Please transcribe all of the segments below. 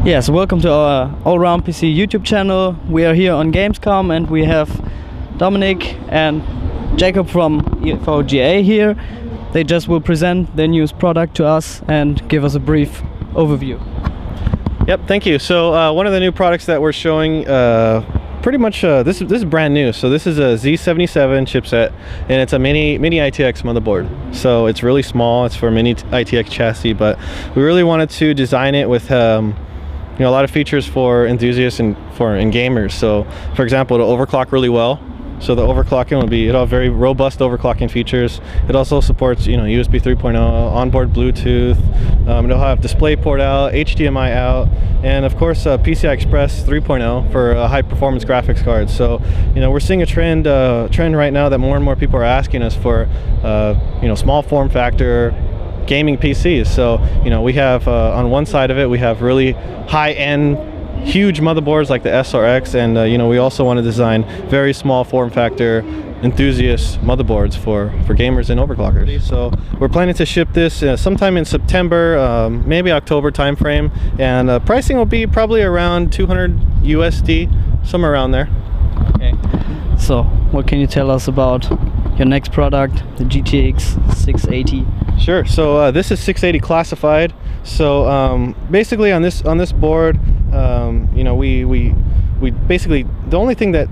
Yes, welcome to our Allround-PC YouTube channel. We are here on Gamescom and we have Dominic and Jacob from EVGA here. They just will present their newest product to us and give us a brief overview. Yep, thank you. So one of the new products that we're showing, pretty much this is brand new. So this is a Z77 chipset, and it's a mini ITX motherboard. So it's really small. It's for a mini ITX chassis, but we really wanted to design it with a lot of features for enthusiasts and gamers. So for example, it'll overclock really well. So the overclocking it'll have very robust overclocking features. It also supports USB 3.0, onboard Bluetooth. It'll have DisplayPort out, HDMI out, and of course PCI Express 3.0 for high performance graphics cards. So we're seeing a trend right now that more and more people are asking us for small form factor gaming PCs. So we have on one side of it we have really high-end huge motherboards like the SRX, and we also want to design very small form factor enthusiast motherboards for gamers and overclockers. So we're planning to ship this sometime in September, maybe October timeframe, and pricing will be probably around 200 USD, somewhere around there. Okay. So what can you tell us about your next product, the GTX 680? Sure. So this is 680 classified. So basically on this board, we basically, the only thing that,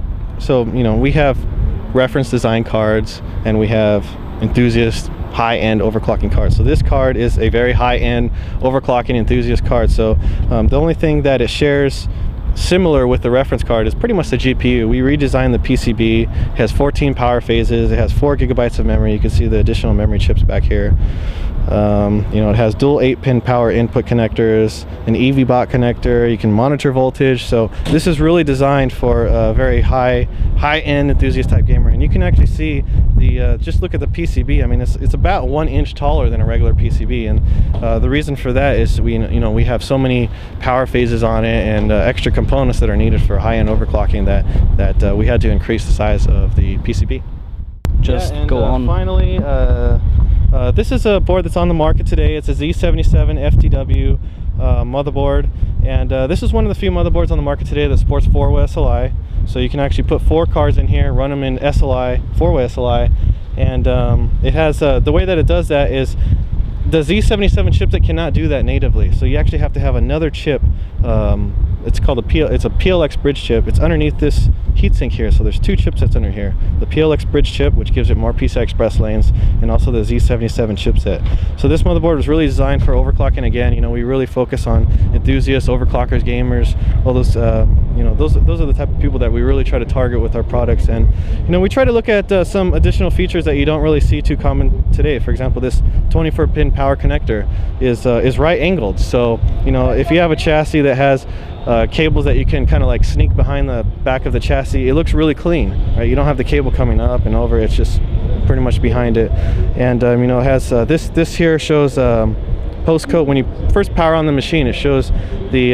we have reference design cards and we have enthusiast high-end overclocking cards. So this card is a very high-end overclocking enthusiast card. So the only thing that it shares similar with the reference card is pretty much the GPU. We redesigned the PCB. It has 14 power phases. It has 4 gigabytes of memory. You can see the additional memory chips back here. It has dual 8-pin power input connectors, an EVGA connector. You can monitor voltage. So this is really designed for a very high-end enthusiast type gamer. And you can actually see the just look at the PCB. I mean, it's about 1 inch taller than a regular PCB, and the reason for that is we have so many power phases on it and extra components that are needed for high-end overclocking that we had to increase the size of the PCB. Just go on. Finally, this is a board that's on the market today. It's a Z77 FTW motherboard, and this is one of the few motherboards on the market today that supports 4-way SLI. So you can actually put 4 cards in here, run them in SLI, 4-way SLI, and it has the way that it does that is the Z77 chipset cannot do that natively. So you actually have to have another chip. It's called a PLX bridge chip. It's underneath this heatsink here. So there's 2 chipsets under here. The PLX bridge chip, which gives it more PCI Express lanes, and also the Z77 chipset. So this motherboard was really designed for overclocking. Again, we really focus on enthusiasts, overclockers, gamers, all those, those are the type of people that we really try to target with our products. And we try to look at some additional features that you don't really see too common today. For example, this 24-pin power connector is right angled. So if you have a chassis that has cables that you can kind of like sneak behind the back of the chassis, it looks really clean, right? You don't have the cable coming up and over, it's just pretty much behind it. And it has this here shows postcode. When you first power on the machine, it shows the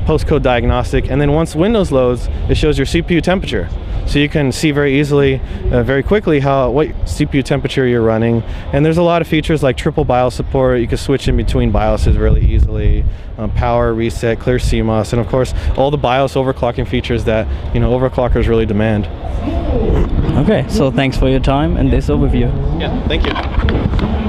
postcode diagnostic, and then once Windows loads, it shows your CPU temperature. So you can see very easily, very quickly what CPU temperature you're running. And there's a lot of features like triple BIOS support. You can switch in between BIOSes really easily. Power, reset, clear CMOS, and of course all the BIOS overclocking features that overclockers really demand. Okay, so thanks for your time and this overview. Yeah, thank you.